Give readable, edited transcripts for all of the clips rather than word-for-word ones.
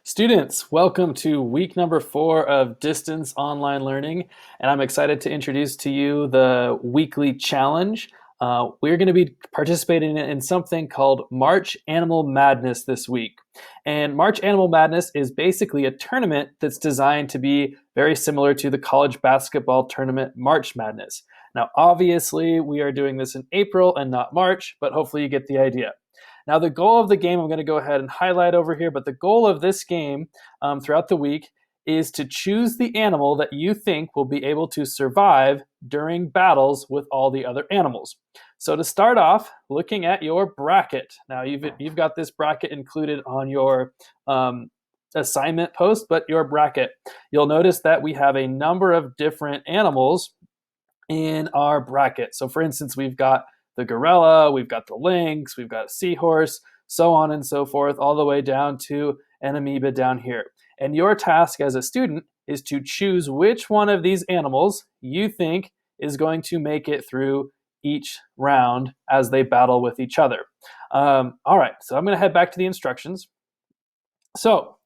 Students, welcome to week number 4 of distance online learning, and I'm excited to introduce to you the weekly challenge. We're going to be participating in something called March Animal Madness this week. And March Animal Madness is basically a tournament that's designed to be very similar to the college basketball tournament March Madness. Now, obviously, we are doing this in April and not March, but hopefully you get the idea. Now, the goal of the game, I'm going to go ahead and highlight over here, but the goal of this game throughout the week is to choose the animal that you think will be able to survive during battles with all the other animals. So to start off, looking at your bracket. Now, you've got this bracket included on your assignment post, but your bracket. You'll notice that we have a number of different animals in our bracket. So for instance, we've got the gorilla, we've got the lynx, we've got a seahorse, so on and so forth, all the way down to an amoeba down here. And your task as a student is to choose which one of these animals you think is going to make it through each round as they battle with each other. All right, so I'm going to head back to the instructions. So,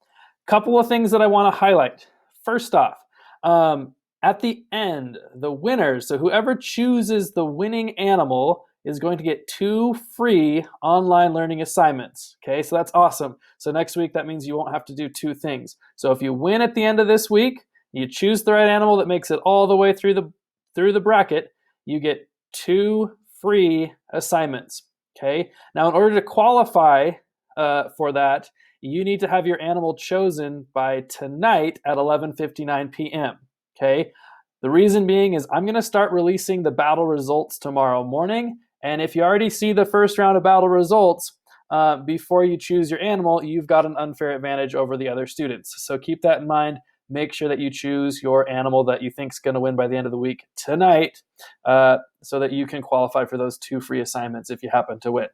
a couple of things that I want to highlight. First off, at the end, the winners, so whoever chooses the winning animal is going to get 2 free online learning assignments. Okay, so that's awesome. So next week, that means you won't have to do 2 things. So if you win at the end of this week, you choose the right animal that makes it all the way through the bracket, you get 2 free assignments. Okay, now in order to qualify for that, you need to have your animal chosen by tonight at 11:59 p.m. Okay, the reason being is I'm going to start releasing the battle results tomorrow morning. And if you already see the first round of battle results before you choose your animal, you've got an unfair advantage over the other students. So keep that in mind. Make sure that you choose your animal that you think is going to win by the end of the week tonight so that you can qualify for those 2 free assignments if you happen to win.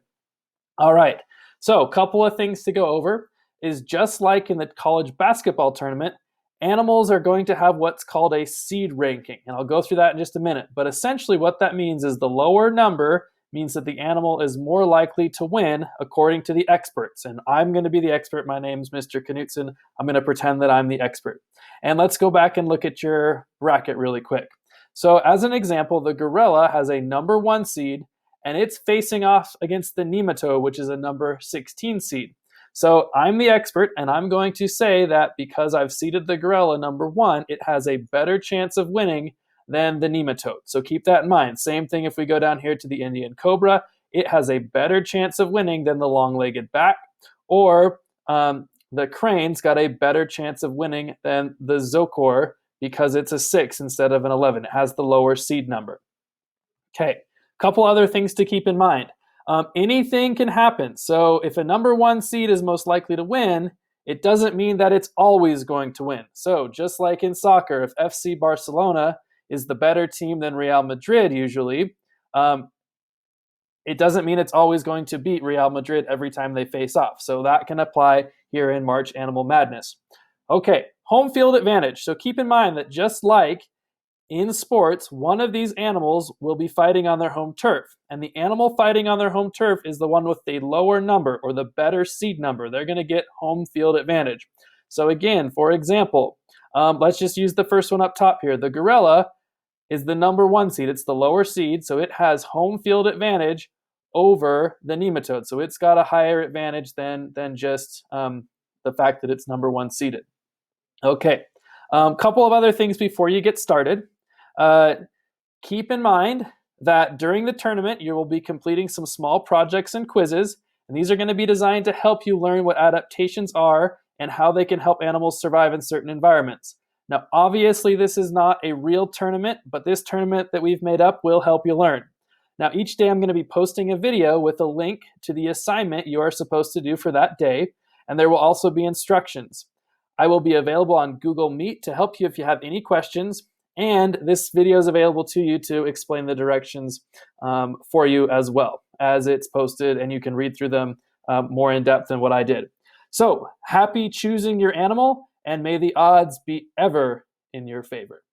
All right, so a couple of things to go over is just like in the college basketball tournament, animals are going to have what's called a seed ranking, and I'll go through that in just a minute. But essentially what that means is the lower number means that the animal is more likely to win according to the experts. And I'm going to be the expert. My name's Mr. Knutson. I'm going to pretend that I'm the expert. And let's go back and look at your bracket really quick. So as an example, the gorilla has a number 1 seed, and it's facing off against the nematode, which is a number 16 seed. So I'm the expert, and I'm going to say that because I've seeded the gorilla number 1, it has a better chance of winning than the nematode. So keep that in mind. Same thing if we go down here to the Indian cobra. It has a better chance of winning than the long-legged bat, or the crane's got a better chance of winning than the zocor because it's a 6 instead of an 11. It has the lower seed number. Okay, a couple other things to keep in mind. Anything can happen. So if a number 1 seed is most likely to win, it doesn't mean that it's always going to win. So just like in soccer, if FC Barcelona is the better team than Real Madrid usually, it doesn't mean it's always going to beat Real Madrid every time they face off. So that can apply here in March Animal Madness. Okay, home field advantage. So keep in mind that just like in sports, one of these animals will be fighting on their home turf. And the animal fighting on their home turf is the one with the lower number or the better seed number. They're going to get home field advantage. So again, for example, let's just use the first one up top here. The gorilla is the number 1 seed. It's the lower seed, so it has home field advantage over the nematode. So it's got a higher advantage than just the fact that it's number 1 seeded. Okay, couple of other things before you get started. Keep in mind that during the tournament, you will be completing some small projects and quizzes, and these are going to be designed to help you learn what adaptations are and how they can help animals survive in certain environments. Now, obviously, this is not a real tournament, but this tournament that we've made up will help you learn. Now, each day I'm going to be posting a video with a link to the assignment you are supposed to do for that day, and there will also be instructions. I will be available on Google Meet to help you if you have any questions, and this video is available to you to explain the directions for you as well as it's posted, and you can read through them more in depth than what I did. So, happy choosing your animal, and may the odds be ever in your favor.